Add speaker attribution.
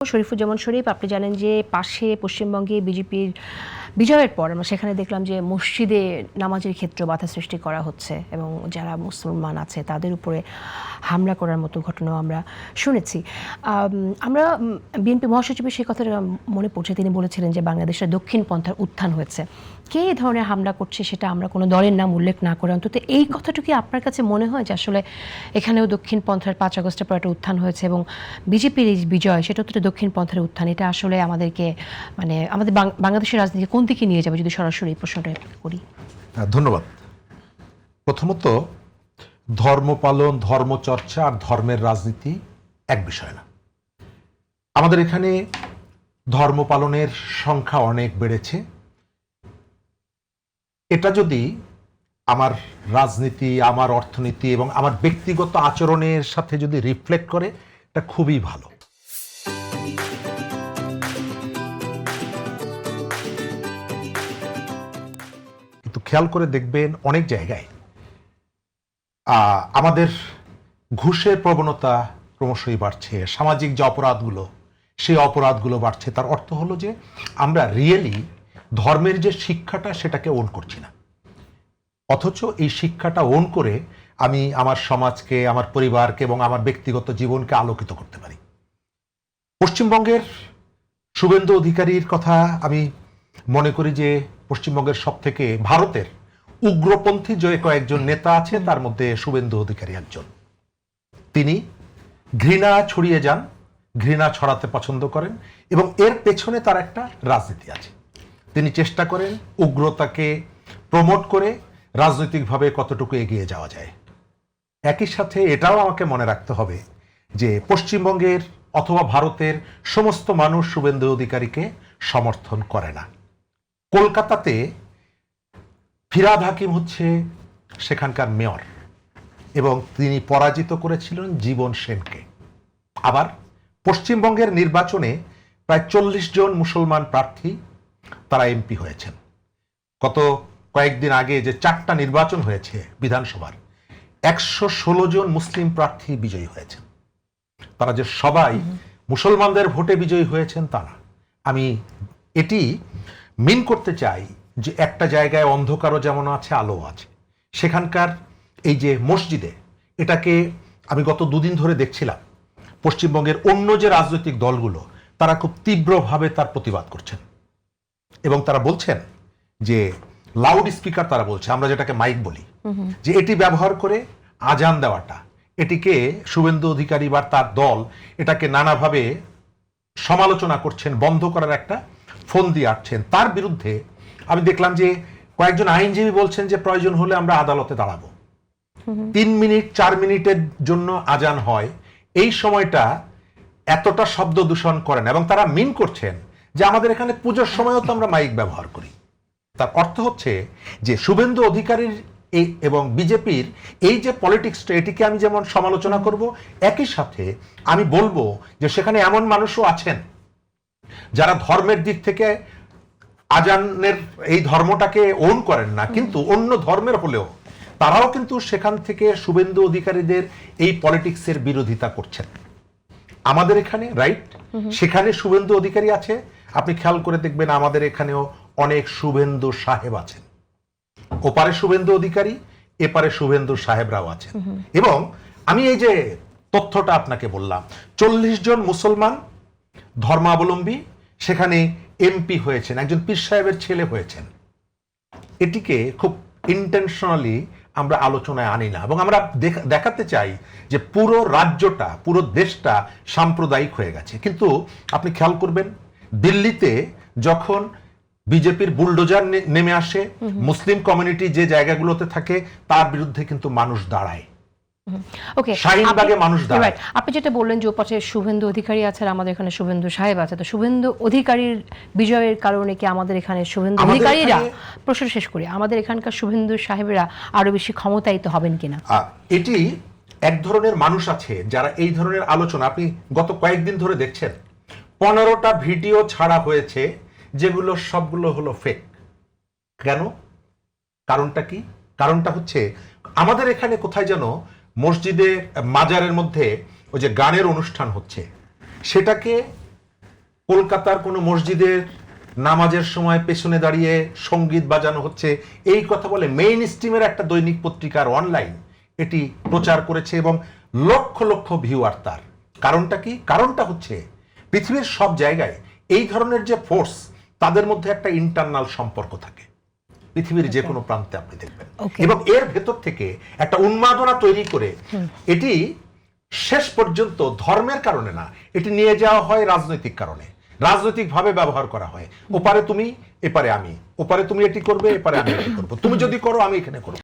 Speaker 1: শরীফুজ্জামান শরীফ, আপনি জানেন যে পাশে পশ্চিমবঙ্গে বিজেপির বিজয়ের পর আমরা সেখানে দেখলাম যে মসজিদে নামাজের ক্ষেত্রে বাধা সৃষ্টি করা হচ্ছে এবং যারা মুসলমান আছে তাদের উপরে হামলা করার মতো ঘটনাও আমরা শুনেছি। আমরা বিএনপি মহাসচিবের সেই কথাটা মনে পড়ছে, তিনি বলেছিলেন যে বাংলাদেশের দক্ষিণ পন্থার উত্থান হয়েছে। কে এই ধরনের হামলা করছে সেটা আমরা কোনো দলের নাম উল্লেখ না করে অন্তত এই কথাটুকু আপনার কাছে মনে হয় যে আসলে এখানেও দক্ষিণ পন্থার 5 আগস্টের পর একটা উত্থান হয়েছে এবং বিজেপির এই বিজয় সেটা তো দক্ষিণ পন্থার উত্থান, এটা আসলে আমাদেরকে মানে আমাদের বাংলাদেশের রাজনীতি কোন দিকে নিয়ে যাবে যদি সরাসরি এই প্রশ্নটা করি?
Speaker 2: ধন্যবাদ। প্রথমত, ধর্ম পালন, ধর্মচর্চা আর ধর্মের রাজনীতি এক বিষয় না। আমাদের এখানে ধর্ম পালনের সংখ্যা অনেক বেড়েছে। এটা যদি আমার রাজনীতি, আমার অর্থনীতি এবং আমার ব্যক্তিগত আচরণের সাথে যদি রিফ্লেক্ট করে, এটা খুবই ভালো। কিন্তু খেয়াল করে দেখবেন অনেক জায়গায় আমাদের ঘুষের প্রবণতা ক্রমশই বাড়ছে, সামাজিক যে অপরাধগুলো সেই অপরাধগুলো বাড়ছে। তার অর্থ হলো যে আমরা রিয়েলি ধর্মের যে শিক্ষাটা সেটাকে ওন করছি না, অথচ এই শিক্ষাটা ওন করে আমি আমার সমাজকে, আমার পরিবারকে এবং আমার ব্যক্তিগত জীবনকে আলোকিত করতে পারি। পশ্চিমবঙ্গের শুভেন্দু অধিকারীর কথা আমি মনে করি যে পশ্চিমবঙ্গের সব থেকে ভারতের উগ্রপন্থী যে কয়েকজন নেতা আছে তার মধ্যে শুভেন্দু অধিকারী একজন। তিনি ঘৃণা ছড়িয়ে যান, ঘৃণা ছড়াতে পছন্দ করেন এবং এর পেছনে তার একটা রাজনীতি আছে। তিনি চেষ্টা করেন উগ্রতাকে প্রমোট করে রাজনৈতিকভাবে কতটুকু এগিয়ে যাওয়া যায়। একই সাথে এটাও আমাকে মনে রাখতে হবে যে পশ্চিমবঙ্গের অথবা ভারতের সমস্ত মানুষ শুভেন্দু অধিকারীকে সমর্থন করে না। কলকাতাতে ফিরহাদ হাকিম হচ্ছে সেখানকার মেয়র এবং তিনি পরাজিত করেছিলেন জীবন সেনকে। আবার পশ্চিমবঙ্গের নির্বাচনে প্রায় 40 জন মুসলমান প্রার্থী তারা এমপি হয়েছেন। গত কয়েকদিন আগে যে 4টা নির্বাচন হয়েছে বিধানসভার, 116 জন মুসলিম প্রার্থী বিজয়ী হয়েছেন। তারা যে সবাই মুসলমানদের ভোটে বিজয়ী হয়েছেন তা না। আমি এটি মিন করতে চাই যে একটা জায়গায় অন্ধকারও যেমন আছে, আলো আছে। সেখানকার এই যে মসজিদে, এটাকে আমি গত 2 দিন ধরে দেখছিলাম পশ্চিমবঙ্গের অন্য যে রাজনৈতিক দলগুলো তারা খুব তীব্রভাবে তার প্রতিবাদ করছেন এবং তারা বলছেন যে লাউড স্পিকার, তারা বলছে আমরা যেটাকে মাইক বলি, যে এটি ব্যবহার করে আজান দেওয়াটা, এটিকে শুভেন্দু অধিকারী বা তার দল এটাকে নানাভাবে সমালোচনা করছেন, বন্ধ করার একটা ফোন দিয়ে আসছেন। তার বিরুদ্ধে আমি দেখলাম যে কয়েকজন আইনজীবী বলছেন যে প্রয়োজন হলে আমরা আদালতে দাঁড়াবো। 3 মিনিট 4 মিনিটের জন্য আজান হয়, এই সময়টা এতটা শব্দ দূষণ করেন এবং তারা মিন করছেন যে আমাদের এখানে পুজোর সময়ও তো আমরা মাইক ব্যবহার করি। তার অর্থ হচ্ছে যে শুভেন্দু অধিকারীর এই এবং বিজেপির এই যে পলিটিক্সটা, এটিকে আমি যেমন সমালোচনা করব, একই সাথে আমি বলবো যে সেখানে এমন মানুষও আছেন যারা ধর্মের দিক থেকে আজানের এই ধর্মটাকে ওন করেন না, কিন্তু অন্য ধর্মের হলেও তারাও কিন্তু সেখান থেকে শুভেন্দু অধিকারীদের এই পলিটিক্সের বিরোধিতা করছেন। আমাদের এখানে রাইট, সেখানে শুভেন্দু অধিকারী আছে। আপনি খেয়াল করে দেখবেন আমাদের এখানেও অনেক শুভেন্দু সাহেব আছেন। ওপারে শুভেন্দু অধিকারী, এপারে শুভেন্দু সাহেবরাও আছেন। এবং আমি এই যে তথ্যটা আপনাকে বললাম, 40 জন মুসলমান ধর্মাবলম্বী সেখানে এমপি হয়েছেন, একজন পীর সাহেবের ছেলে হয়েছেন। এটিকে খুব ইন্টেনশনালি আমরা আলোচনায় আনি না এবং আমরা দেখাতে চাই যে পুরো রাজ্যটা, পুরো দেশটা সাম্প্রদায়িক হয়ে গেছে। কিন্তু আপনি খেয়াল করবেন দিল্লিতে যখন বিজেপির বুলডোজার নেমে আসে, মুসলিম কমিউনিটি যে জায়গাগুলোতে থাকে তার বিরুদ্ধে কিন্তু মানুষ দাঁড়ায়।
Speaker 1: ওকে,
Speaker 2: শাহিনবাগে মানুষ দাঁড়ায়।
Speaker 1: আপনি যেটা বললেন যে ওপাশে শুভেন্দু অধিকারী আছে আর আমাদের এখানে শুভেন্দু সাহেব আছে, তো শুভেন্দু অধিকারীর বিজয়ের কারণে কি আমাদের এখানে শুভেন্দু অধিকারীরা, প্রশ্ন শেষ করি, আমাদের এখানকার শুভেন্দু সাহেবরা আরো বেশি ক্ষমতায়িত হবেন কিনা?
Speaker 2: এটি এক ধরনের মানুষ আছে যারা এই ধরনের আলোচনা, আপনি গত কয়েকদিন ধরে দেখছেন 15টা ভিডিও ছাড়া হয়েছে যেগুলো সবগুলো হলো ফেক। কেন? কারণটা কি? কারণটা হচ্ছে আমাদের এখানে কোথায় যেন মসজিদে মাজারের মধ্যে ওই যে গানের অনুষ্ঠান হচ্ছে, সেটাকে কলকাতার কোনো মসজিদের নামাজের সময় পেছনে দাঁড়িয়ে সঙ্গীত বাজানো হচ্ছে, এই কথা বলে মেইন স্ট্রিমের একটা দৈনিক পত্রিকার অনলাইন এটি প্রচার করেছে এবং লক্ষ লক্ষ ভিউয়ার তার। কারণটা কি? কারণটা হচ্ছে পৃথিবীর সব জায়গায় এই ধরনের যে ফোর্স, তাদের মধ্যে একটা ইন্টারনাল সম্পর্ক থাকে, পৃথিবীর যে কোনো প্রান্তে আপনি দেখবেন। এবং এর ভেতর থেকে একটা উন্মাদনা তৈরি করে এটি শেষ পর্যন্ত ধর্মের কারণে না, এটি নিয়ে যাওয়া হয় রাজনৈতিক কারণে, রাজনৈতিকভাবে ব্যবহার করা হয়। ওপারে তুমি, এপারে আমি, ওপারে তুমি এটি করবে, এপারে আমি এটি করবো, তুমি যদি করো আমি এখানে করবো।